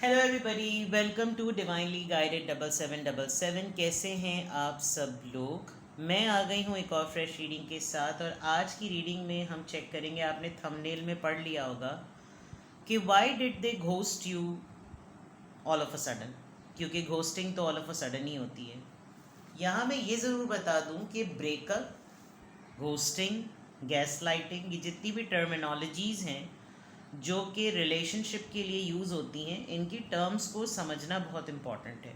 Hello everybody, welcome to divinely guided 7777। कैसे हैं आप सब लोग। मैं आ गई हूँ एक और फ्रेश रीडिंग के साथ। और आज की रीडिंग में हम चेक करेंगे, आपने थंबनेल में पढ़ लिया होगा कि why did they ghost you all of a sudden. क्योंकि घोस्टिंग तो ऑल ऑफ अ सडन ही होती है। यहाँ मैं ये ज़रूर बता दूँ कि ब्रेकअप, घोस्टिंग, गैस लाइटिंग, ये जितनी भी टर्मिनोलॉजीज़ हैं जो कि रिलेशनशिप के लिए यूज़ होती हैं, इनकी टर्म्स को समझना बहुत इम्पॉर्टेंट है।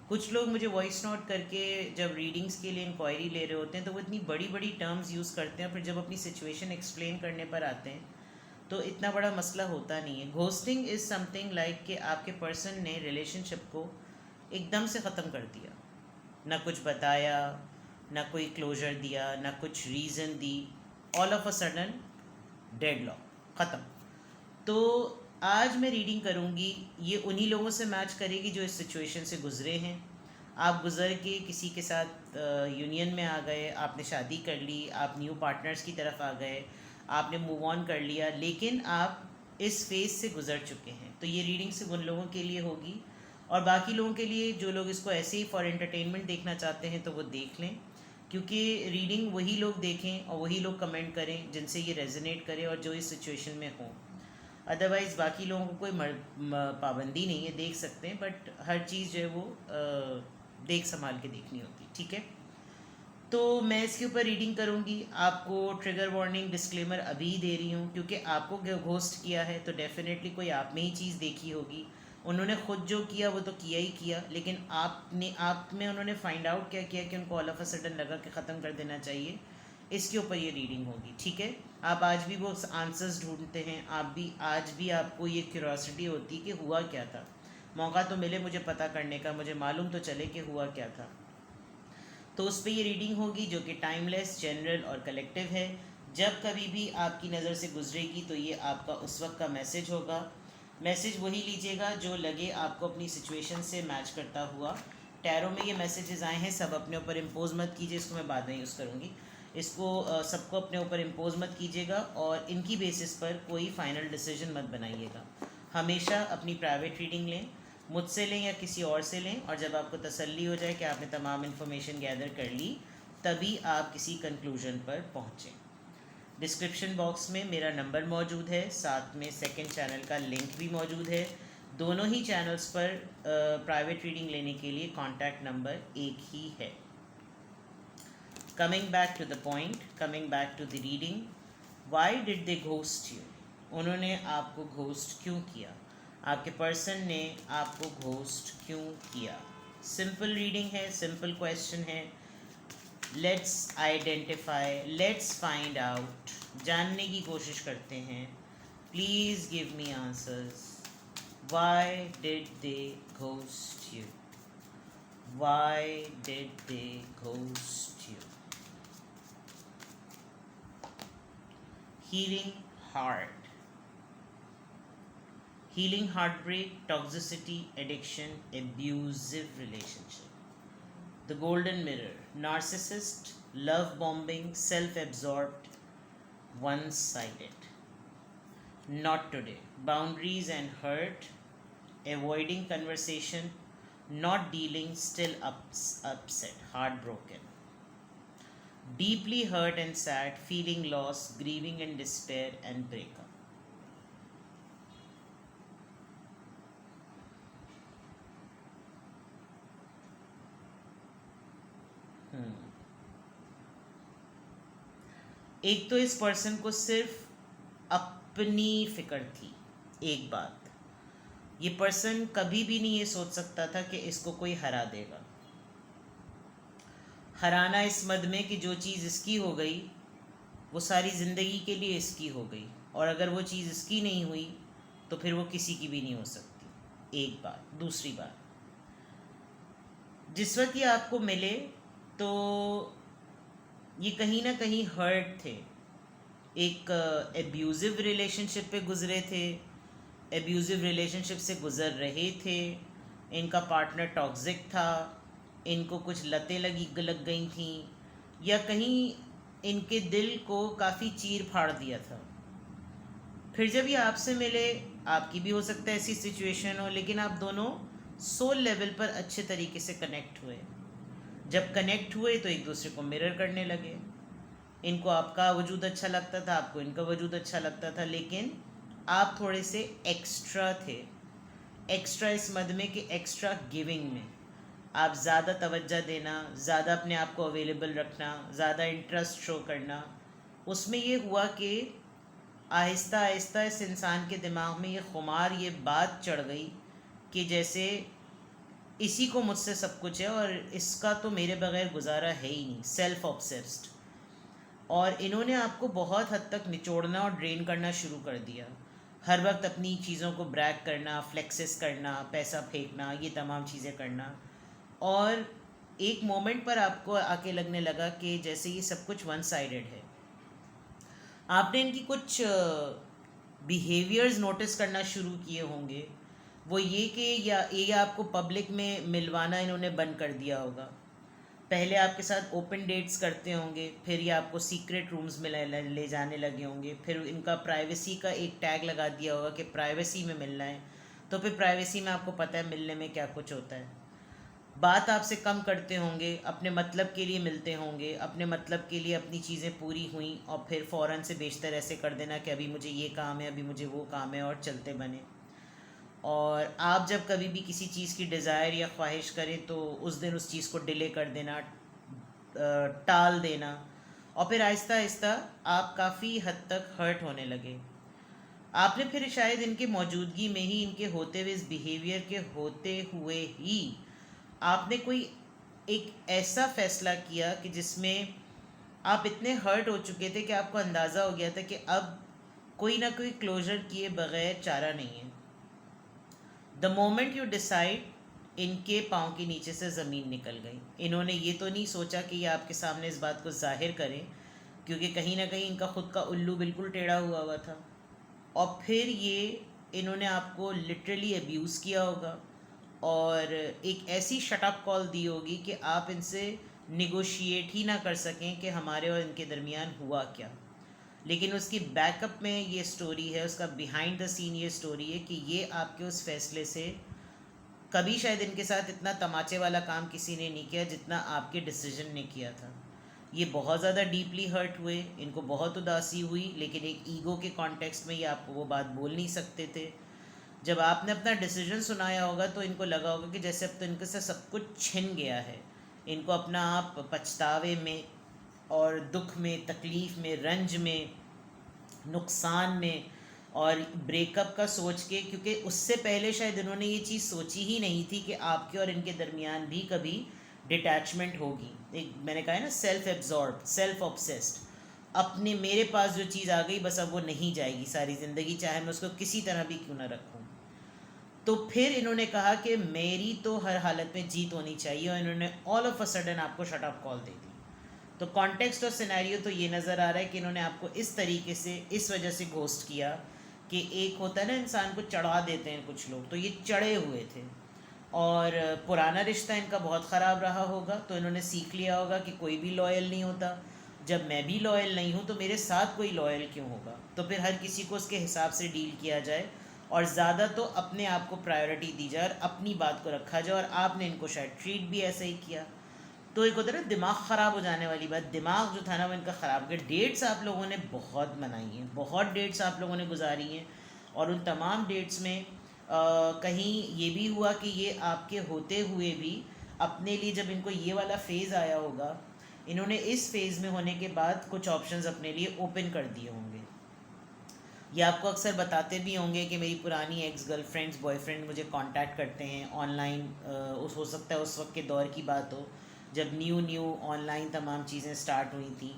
कुछ लोग मुझे वॉइस नोट करके जब रीडिंग्स के लिए इंक्वायरी ले रहे होते हैं तो वो इतनी बड़ी बड़ी टर्म्स यूज़ करते हैं, फिर जब अपनी सिचुएशन एक्सप्लेन करने पर आते हैं तो इतना बड़ा मसला होता नहीं है। घोस्टिंग इज़ समथिंग लाइक कि आपके पर्सन ने रिलेशनशिप को एकदम से ख़त्म कर दिया, ना कुछ बताया, ना कोई क्लोजर दिया, ना कुछ reason the, all of a sudden dead lock, ख़त्म। तो आज मैं रीडिंग करूँगी, ये उन्हीं लोगों से मैच करेगी जो इस सिचुएशन से गुज़रे हैं। आप गुज़र के किसी के साथ यूनियन में आ गए, आपने शादी कर ली, आप न्यू पार्टनर्स की तरफ आ गए, आपने मूव ऑन कर लिया, लेकिन आप इस फेज़ से गुज़र चुके हैं। तो ये रीडिंग सिर्फ उन लोगों के लिए होगी, और बाकी लोगों के लिए जो लोग इसको ऐसे ही फॉर एंटरटेनमेंट देखना चाहते हैं तो वो देख लें। क्योंकि रीडिंग वही लोग देखें और वही लोग कमेंट करें जिनसे ये रेजोनेट करे और जो इस सिचुएशन में हों। अदरवाइज़ बाकी लोगों को कोई पाबंदी नहीं है, देख सकते हैं, बट हर चीज़ जो है वो देख संभाल के देखनी होती, ठीक है। तो मैं इसके ऊपर रीडिंग करूँगी। आपको ट्रिगर वार्निंग डिस्क्लेमर अभी दे रही हूँ, क्योंकि आपको घोस्ट किया है तो डेफिनेटली कोई आप में ही चीज़ देखी होगी। उन्होंने ख़ुद जो किया वो तो किया ही किया, लेकिन आपने आप में उन्होंने फाइंड आउट क्या किया कि उनको ऑल ऑफ अ सडन लगा कि ख़त्म कर देना चाहिए। इसके ऊपर ये रीडिंग होगी, ठीक है। आप आज भी वो आंसर्स ढूंढते हैं, आप भी आज भी आपको ये क्यूरोसिटी होती कि हुआ क्या था। मौका तो मिले मुझे पता करने का, मुझे मालूम तो चले कि हुआ क्या था। तो उस पर ये रीडिंग होगी जो कि टाइमलेस, जनरल और कलेक्टिव है। जब कभी भी आपकी नज़र से गुजरेगी तो ये आपका उस वक्त का मैसेज होगा। मैसेज वही लीजिएगा जो लगे आपको अपनी सिचुएशन से मैच करता हुआ। टैरो में ये मैसेजेस आए हैं, सब अपने ऊपर इम्पोज मत कीजिए, इसको मैं बाद में यूज़ करूँगी। इसको सबको अपने ऊपर इम्पोज मत कीजिएगा और इनकी बेसिस पर कोई फ़ाइनल डिसीजन मत बनाइएगा। हमेशा अपनी प्राइवेट रीडिंग लें, मुझसे लें या किसी और से लें, और जब आपको तसल्ली हो जाए कि आपने तमाम इन्फॉर्मेशन गैदर कर ली, तभी आप किसी कंक्लूजन पर पहुँचें। डिस्क्रिप्शन बॉक्स में मेरा नंबर मौजूद है, साथ में सेकंड चैनल का लिंक भी मौजूद है। दोनों ही चैनल्स पर प्राइवेट रीडिंग लेने के लिए कॉन्टैक्ट नंबर एक ही है। Coming back to the point, coming back to the reading, why did they ghost you. उन्होंने आपको घोस्ट क्यों किया, आपके पर्सन ने आपको घोस्ट क्यों किया। सिंपल रीडिंग है, सिंपल क्वेश्चन है। Let's identify, let's find out, जानने की कोशिश करते हैं। Please give me answers. Y did they ghost you, Y did they ghost you. Healing heart, healing heartbreak, toxicity, addiction, abusive relationship. The golden mirror, narcissist, love bombing, self-absorbed, one-sided. Not today, boundaries and hurt, avoiding conversation, not dealing, still upset, heartbroken. Deeply hurt and sad, feeling loss, grieving and despair and breakup. एक तो इस person को सिर्फ अपनी फिक्र थी। एक बात, ये पर्सन कभी भी नहीं ये सोच सकता था कि इसको कोई हरा देगा। हराना इस मद में कि जो चीज़ इसकी हो गई वो सारी ज़िंदगी के लिए इसकी हो गई, और अगर वो चीज़ इसकी नहीं हुई तो फिर वो किसी की भी नहीं हो सकती। एक बात। दूसरी बात, जिस वक्त ये आपको मिले तो ये कहीं ना कहीं हर्ट थे, एक एब्यूज़िव रिलेशनशिप पे गुज़रे थे, एब्यूज़िव रिलेशनशिप से गुज़र रहे थे, इनका पार्टनर टॉक्सिक था, इनको कुछ लतें लग गई थी, या कहीं इनके दिल को काफ़ी चीर फाड़ दिया था। फिर जब ये आपसे मिले आपकी भी हो सकता है ऐसी सिचुएशन हो, लेकिन आप दोनों सोल लेवल पर अच्छे तरीके से कनेक्ट हुए। जब कनेक्ट हुए तो एक दूसरे को मिरर करने लगे। इनको आपका वजूद अच्छा लगता था, आपको इनका वजूद अच्छा लगता था, लेकिन आप थोड़े से एक्स्ट्रा थे। एक्स्ट्रा इस मद में कि एक्स्ट्रा गिविंग में आप ज़्यादा तवज्जो देना, ज़्यादा अपने आप को अवेलेबल रखना, ज़्यादा इंटरेस्ट शो करना। उसमें ये हुआ कि आहिस्ता आहिस्ता इस इंसान के दिमाग में ये खुमार, ये बात चढ़ गई कि जैसे इसी को मुझसे सब कुछ है और इसका तो मेरे बगैर गुजारा है ही नहीं। Self obsessed. और इन्होंने आपको बहुत हद तक निचोड़ना और ड्रेन करना शुरू कर दिया। हर वक्त अपनी चीज़ों को ब्रैग करना, फ्लेक्सेस करना, पैसा फेंकना, ये तमाम चीज़ें करना। और एक मोमेंट पर आपको आके लगने लगा कि जैसे ये सब कुछ वन साइडेड है। आपने इनकी कुछ बिहेवियर्स नोटिस करना शुरू किए होंगे। वो ये कि ये आपको पब्लिक में मिलवाना इन्होंने बंद कर दिया होगा। पहले आपके साथ ओपन डेट्स करते होंगे, फिर ये आपको सीक्रेट रूम्स में ले जाने लगे होंगे। फिर इनका प्राइवेसी का एक टैग लगा दिया होगा कि प्राइवेसी में मिलना है, तो फिर प्राइवेसी में आपको पता है मिलने में क्या कुछ होता है। बात आपसे कम करते होंगे, अपने मतलब के लिए मिलते होंगे, अपने मतलब के लिए अपनी चीज़ें पूरी हुई और फिर फ़ौरन से बेशतर ऐसे कर देना कि अभी मुझे ये काम है, अभी मुझे वो काम है, और चलते बने। और आप जब कभी भी किसी चीज़ की डिज़ायर या ख्वाहिश करें तो उस दिन उस चीज़ को डिले कर देना, टाल देना। और फिर आहिस्ता आहिस्ता आप काफ़ी हद तक हर्ट होने लगे। आपने फिर शायद इनके मौजूदगी में ही, इनके होते हुए, इस बिहेवियर के होते हुए ही आपने कोई एक ऐसा फ़ैसला किया कि जिसमें आप इतने हर्ट हो चुके थे कि आपको अंदाज़ा हो गया था कि अब कोई ना कोई क्लोजर किए बगैर चारा नहीं है। द मोमेंट यू डिसाइड, इनके पाँव के नीचे से ज़मीन निकल गई। इन्होंने ये तो नहीं सोचा कि ये आपके सामने इस बात को जाहिर करें, क्योंकि कहीं ना कहीं इनका ख़ुद का उल्लू बिल्कुल टेढ़ा हुआ था। और फिर ये इन्होंने आपको लिटरली अब्यूज़ किया होगा और एक ऐसी शटअप कॉल दी होगी कि आप इनसे निगोशिएट ही ना कर सकें कि हमारे और इनके दरमियान हुआ क्या। लेकिन उसकी बैकअप में ये स्टोरी है, उसका बिहाइंड द सीन ये स्टोरी है कि ये आपके उस फैसले से, कभी शायद इनके साथ इतना तमाचे वाला काम किसी ने नहीं किया जितना आपके डिसीजन ने किया था। ये बहुत ज़्यादा डीपली हर्ट हुए, इनको बहुत उदासी हुई, लेकिन एक ईगो के कॉन्टेक्स्ट में ये आपको वो बात बोल नहीं सकते थे। जब आपने अपना डिसीजन सुनाया होगा तो इनको लगा होगा कि जैसे अब तो इनके से सब कुछ छिन गया है। इनको अपना आप पछतावे में और दुख में, तकलीफ़ में, रंज में, नुकसान में और ब्रेकअप का सोच के, क्योंकि उससे पहले शायद इन्होंने ये चीज़ सोची ही नहीं थी कि आपके और इनके दरमियान भी कभी डिटैचमेंट होगी। एक मैंने कहा है ना, सेल्फ एब्जॉर्ब, सेल्फ ऑब्सेस्ड। अपने मेरे पास जो चीज़ आ गई बस अब वो नहीं जाएगी सारी ज़िंदगी, चाहे मैं उसको किसी तरह भी क्यों ना रखूँ। तो फिर इन्होंने कहा कि मेरी तो हर हालत में जीत होनी चाहिए, और इन्होंने ऑल ऑफ अ सडन आपको शट अप कॉल दे दी। तो कॉन्टेक्स्ट और सिनेरियो तो ये नज़र आ रहा है कि इन्होंने आपको इस तरीके से, इस वजह से घोस्ट किया कि एक होता है ना, इंसान को चढ़ा देते हैं कुछ लोग, तो ये चढ़े हुए थे। और पुराना रिश्ता इनका बहुत ख़राब रहा होगा, तो इन्होंने सीख लिया होगा कि कोई भी लॉयल नहीं होता। जब मैं भी लॉयल नहीं हूँ तो मेरे साथ कोई लॉयल क्यों होगा। तो फिर हर किसी को उसके हिसाब से डील किया जाए, और ज़्यादा तो अपने आप को प्रायोरिटी दी जाए और अपनी बात को रखा जाए। और आपने इनको शायद ट्रीट भी ऐसे ही किया। तो एक होता है ना दिमाग ख़राब हो जाने वाली बात, दिमाग जो था ना वो इनका ख़राब गया। डेट्स आप लोगों ने बहुत मनाई हैं, बहुत डेट्स आप लोगों ने गुजारी हैं, और उन तमाम डेट्स में कहीं ये भी हुआ कि ये आपके होते हुए भी अपने लिए, जब इनको ये वाला फ़ेज़ आया होगा, इन्होंने इस फेज़ में होने के बाद कुछ ऑप्शंस अपने लिए ओपन कर दिए होंगे। ये आपको अक्सर बताते भी होंगे कि मेरी पुरानी एक्स गर्लफ्रेंड्स, बॉयफ्रेंड मुझे कांटेक्ट करते हैं ऑनलाइन। उस हो सकता है उस वक्त के दौर की बात हो जब न्यू ऑनलाइन तमाम चीज़ें स्टार्ट हुई थी।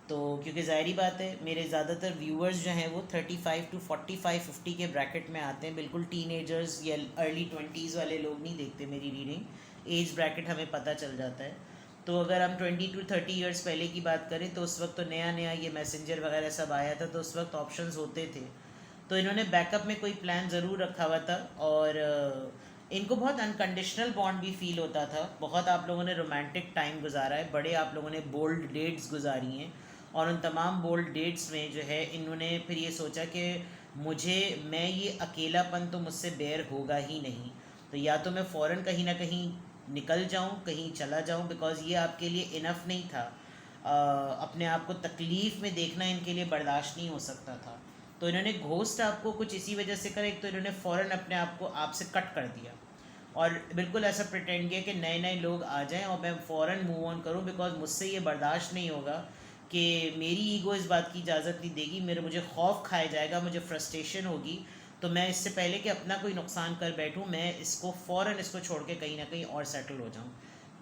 तो क्योंकि ज़ाहिरी बात है मेरे ज़्यादातर व्यूअर्स जो हैं वो 35 to 45 50 के ब्रैकेट में आते हैं। बिल्कुल टीनेजर्स या अर्ली 20s वाले लोग नहीं देखते मेरी रीडिंग। एज ब्रैकेट हमें पता चल जाता है। तो अगर हम 20 to 30 ईयर्स पहले की बात करें तो उस वक्त तो नया ये मैसेंजर वगैरह सब आया था, तो उस वक्त ऑप्शंस होते थे। तो इन्होंने बैकअप में कोई प्लान ज़रूर रखा हुआ था, और इनको बहुत अनकंडीशनल बॉन्ड भी फील होता था। बहुत आप लोगों ने रोमांटिक टाइम गुजारा है, बड़े आप लोगों ने बोल्ड डेट्स गुजारी हैं, और उन तमाम बोल्ड डेट्स में जो है इन्होंने फिर ये सोचा कि मैं ये अकेलापन तो मुझसे बेयर होगा ही नहीं, तो या तो मैं फ़ौरन कहीं ना कहीं निकल जाऊं, कहीं चला जाऊं, बिकॉज़ ये आपके लिए इनफ नहीं था। अपने आप को तकलीफ़ में देखना इनके लिए बर्दाश्त नहीं हो सकता था। तो इन्होंने घोस्ट आपको कुछ इसी वजह से करा, एक तो इन्होंने फ़ौरन अपने आप को आपसे कट कर दिया और बिल्कुल ऐसा प्रिटेंड किया कि नए नए लोग आ जाएं और मैं फ़ौरन मूव ऑन करूं, बिकॉज मुझसे ये बर्दाश्त नहीं होगा कि मेरी ईगो इस बात की इजाज़त नहीं देगी, मुझे खौफ खाया जाएगा, मुझे फ्रस्ट्रेशन होगी। तो मैं इससे पहले कि अपना कोई नुकसान कर बैठूं, मैं इसको फ़ौरन इसको छोड़ के कहीं ना कहीं और सेटल हो जाऊं।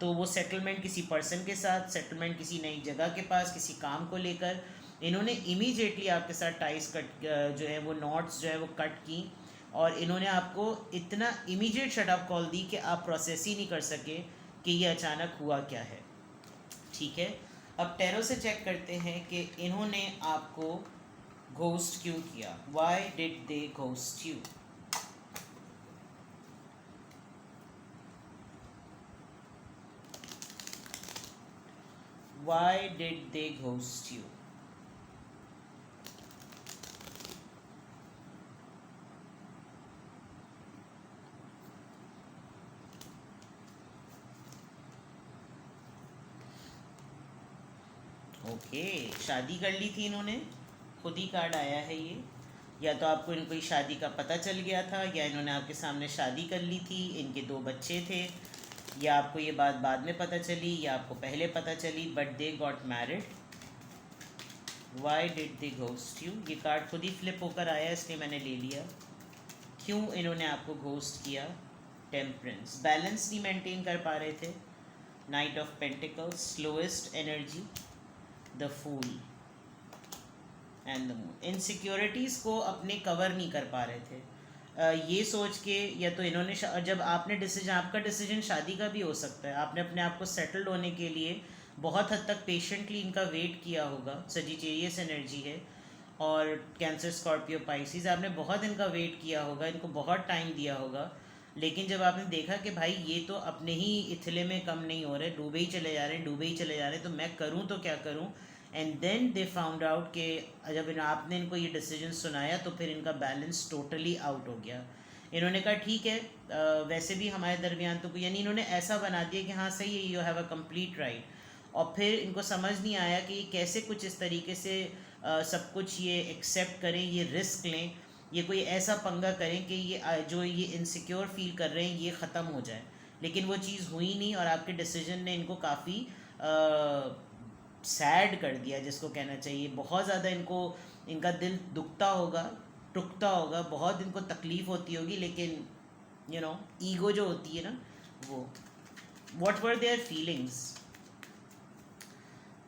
तो वो सेटलमेंट किसी पर्सन के साथ, सेटलमेंट किसी नई जगह के पास, किसी काम को लेकर, इन्होंने इमीडिएटली आपके साथ टाइस कट जो है वो नॉट्स जो है वो कट की, और इन्होंने आपको इतना इमीडिएट शट ऑफ कॉल दी कि आप प्रोसेस ही नहीं कर सके कि ये अचानक हुआ क्या है। ठीक है, अब टैरो से चेक करते हैं कि इन्होंने आपको घोस्ट क्यों किया। Y did they ghost you? Y did they ghost you? Okay, शादी कर ली थी इन्होंने, खुद ही कार्ड आया है ये। या तो आपको इनको ये शादी का पता चल गया था, या इन्होंने आपके सामने शादी कर ली थी, इनके 2 बच्चे थे, या आपको ये बात बाद में पता चली, या आपको पहले पता चली, but they got married. Y did they ghost you? ये कार्ड खुद ही फ्लिप होकर आया, इसलिए मैंने ले लिया। क्यों इन्होंने आपको घोस्ट किया? टेम्परेंस, बैलेंस नहीं मेंटेन कर पा रहे थे। Knight of pentacles, slowest energy, the fool and the moon. Insecurities को अपने कवर नहीं कर पा रहे थे, ये सोच के, या तो इन्होंने जब आपने डिसीजन, आपका डिसीजन शादी का भी हो सकता है, आपने अपने आप को सेटल्ड होने के लिए बहुत हद तक पेशेंटली इनका वेट किया होगा। सजिटेरियस एनर्जी है, और कैंसर, स्कॉर्पियो, पाइसिस, आपने बहुत इनका वेट किया होगा, इनको बहुत टाइम दिया होगा। लेकिन जब आपने देखा कि भाई ये तो अपने ही इथले में कम नहीं हो रहे, डूबे ही चले जा रहे हैं, डूबे ही चले जा रहे हैं, तो मैं करूँ तो क्या करूँ। And then they found out कि जब आपने इनको ये डिसीजन सुनाया तो फिर इनका बैलेंस टोटली आउट हो गया। इन्होंने कहा ठीक है, वैसे भी हमारे दरमियान तो कोई, यानी इन्होंने ऐसा बना दिया कि हाँ सही है, you have a complete right. और फिर इनको समझ नहीं आया कि ये कैसे कुछ इस तरीके से सब कुछ ये एक्सेप्ट करें, ये रिस्क लें, ये कोई ऐसा पंगा करें कि ये जो ये इनसिक्योर फील कर रहे हैं ये ख़त्म हो जाए। लेकिन वो चीज़ हुई नहीं, और आपके डिसीजन ने इनको काफ़ी सैड कर दिया, जिसको कहना चाहिए। बहुत ज़्यादा इनको, इनका दिल दुखता होगा, टुकता होगा, बहुत इनको तकलीफ़ होती होगी, लेकिन ईगो जो होती है ना वो। What were their feelings?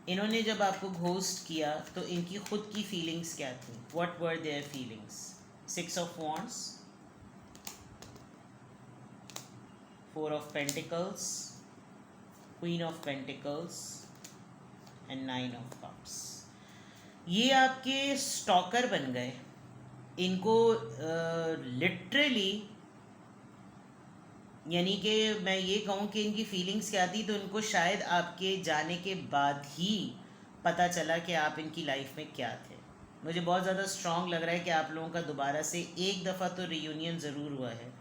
इन्होंने जब आपको घोस्ट किया तो इनकी खुद की फीलिंग्स क्या थी? What were their feelings? 6 of wands, 4 of pentacles, queen of pentacles and 9 of cups. ये आपके स्टॉकर बन गए। इनको लिटरली, यानी कि मैं ये कहूँ कि इनकी फीलिंग्स क्या थी, तो इनको शायद आपके जाने के बाद ही पता चला कि आप इनकी लाइफ में क्या थे। मुझे बहुत ज़्यादा स्ट्रॉन्ग लग रहा है कि आप लोगों का दोबारा से एक दफ़ा तो रियूनियन ज़रूर हुआ है,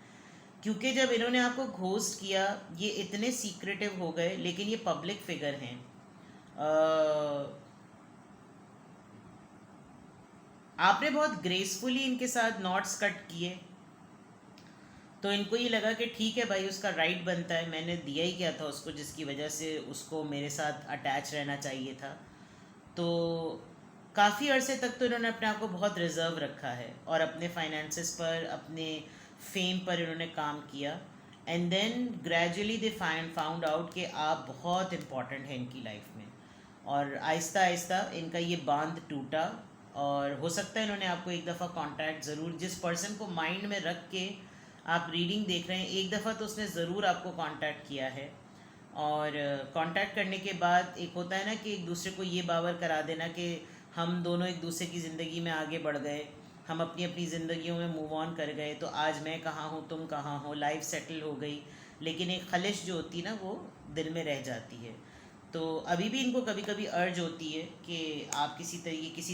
क्योंकि जब इन्होंने आपको घोस्ट किया ये इतने सीक्रेटिव हो गए, लेकिन ये पब्लिक फिगर हैं। आपने बहुत ग्रेसफुली इनके साथ नॉट्स कट किए, तो इनको ये लगा कि ठीक है भाई, उसका राइट बनता है, मैंने दिया ही क्या था उसको, जिसकी वजह से उसको मेरे साथ अटैच रहना चाहिए था। तो काफ़ी अरसे तक तो इन्होंने अपने आप को बहुत रिजर्व रखा है, और अपने फाइनेंसेस पर, अपने फेम पर इन्होंने काम किया। And then gradually they found out कि आप बहुत इम्पॉर्टेंट हैं इनकी लाइफ में, और आहिस्ता आहिस्ता इनका ये बांध टूटा। और हो सकता है इन्होंने आपको एक दफ़ा कांटेक्ट ज़रूर, जिस पर्सन को माइंड में रख के आप रीडिंग देख रहे हैं, एक दफ़ा तो उसने ज़रूर आपको कांटेक्ट किया है। और कांटेक्ट करने के बाद एक होता है ना कि एक दूसरे को ये बावर करा देना कि हम दोनों एक दूसरे की ज़िंदगी में आगे बढ़ गए, हम अपनी अपनी ज़िंदगियों में मूव ऑन कर गए, तो आज मैं कहाँ हूँ, तुम कहाँ हो, लाइफ सेटल हो गई। लेकिन एक खलिश जो होती है ना वो दिल में रह जाती है। तो अभी भी इनको कभी कभी अर्ज होती है कि आप किसी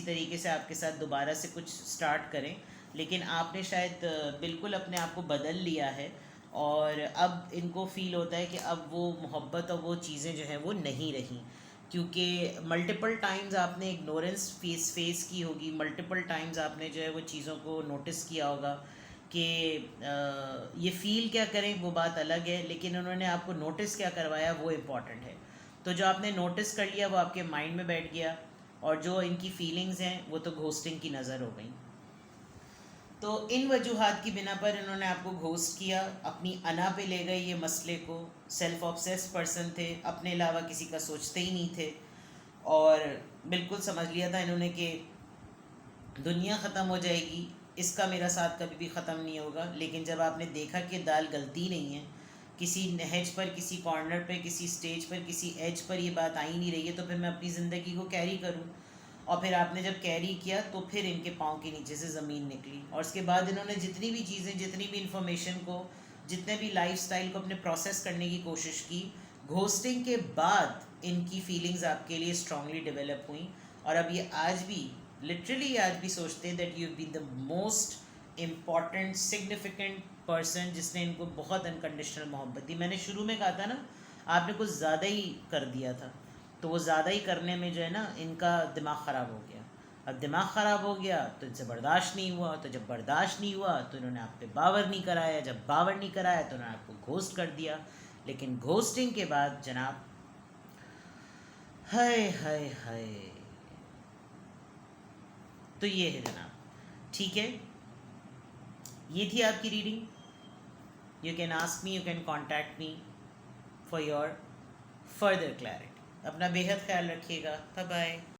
तरीके से आपके साथ दोबारा से कुछ स्टार्ट करें, लेकिन आपने शायद बिल्कुल अपने आप को बदल लिया है, और अब इनको फील होता है कि अब वो मोहब्बत और वो चीज़ें जो हैं वो नहीं रही, क्योंकि मल्टीपल टाइम्स आपने इग्नोरेंस फेस की होगी, मल्टीपल टाइम्स आपने जो है वो चीज़ों को नोटिस किया होगा कि ये फ़ील क्या करें वो बात अलग है, लेकिन उन्होंने आपको नोटिस क्या करवाया वो इम्पॉर्टेंट है। तो जो आपने नोटिस कर लिया वो आपके माइंड में बैठ गया, और जो इनकी फीलिंग्स हैं वो तो घोस्टिंग की नज़र हो गई। तो इन वजूहात की बिना पर इन्होंने आपको घोस्ट किया, अपनी अना पे ले गए ये मसले को। सेल्फ ऑब्सेस्ड पर्सन थे, अपने अलावा किसी का सोचते ही नहीं थे, और बिल्कुल समझ लिया था इन्होंने कि दुनिया ख़त्म हो जाएगी, इसका मेरा साथ कभी भी ख़त्म नहीं होगा। लेकिन जब आपने देखा कि दाल गलती नहीं है, किसी नहज पर, किसी कॉर्नर पे, किसी स्टेज पर, किसी एज पर ये बात आ ही नहीं रही है, तो फिर मैं अपनी ज़िंदगी को कैरी करूँ। और फिर आपने जब कैरी किया तो फिर इनके पाँव के नीचे से ज़मीन निकली, और उसके बाद इन्होंने जितनी भी चीज़ें, जितनी भी इंफॉर्मेशन को, जितने भी लाइफस्टाइल को अपने प्रोसेस करने की कोशिश की, घोस्टिंग के बाद इनकी फीलिंग्स आपके लिए स्ट्रांगली डेवलप हुई। और अब ये आज भी, लिटरली आज भी सोचते हैं that you been the most important significant person जिसने इनको बहुत अनकंडीशनल मोहब्बत दी। मैंने शुरू में कहा था ना, आपने कुछ ज़्यादा ही कर दिया था, तो वो ज़्यादा ही करने में जो है ना इनका दिमाग ख़राब हो गया। अब दिमाग ख़राब हो गया तो इनसे बर्दाश्त नहीं हुआ, तो जब बर्दाश्त नहीं हुआ तो इन्होंने आप पे बावर नहीं कराया, जब बावर नहीं कराया तो इन्होंने आपको घोस्ट कर दिया। लेकिन घोस्टिंग के बाद जनाब, हाय हाय हाय, तो ये है जनाब। ठीक है, ये थी आपकी reading. You can ask me, you can contact me for your further clarity. अपना बेहद ख्याल रखिएगा। Bye bye.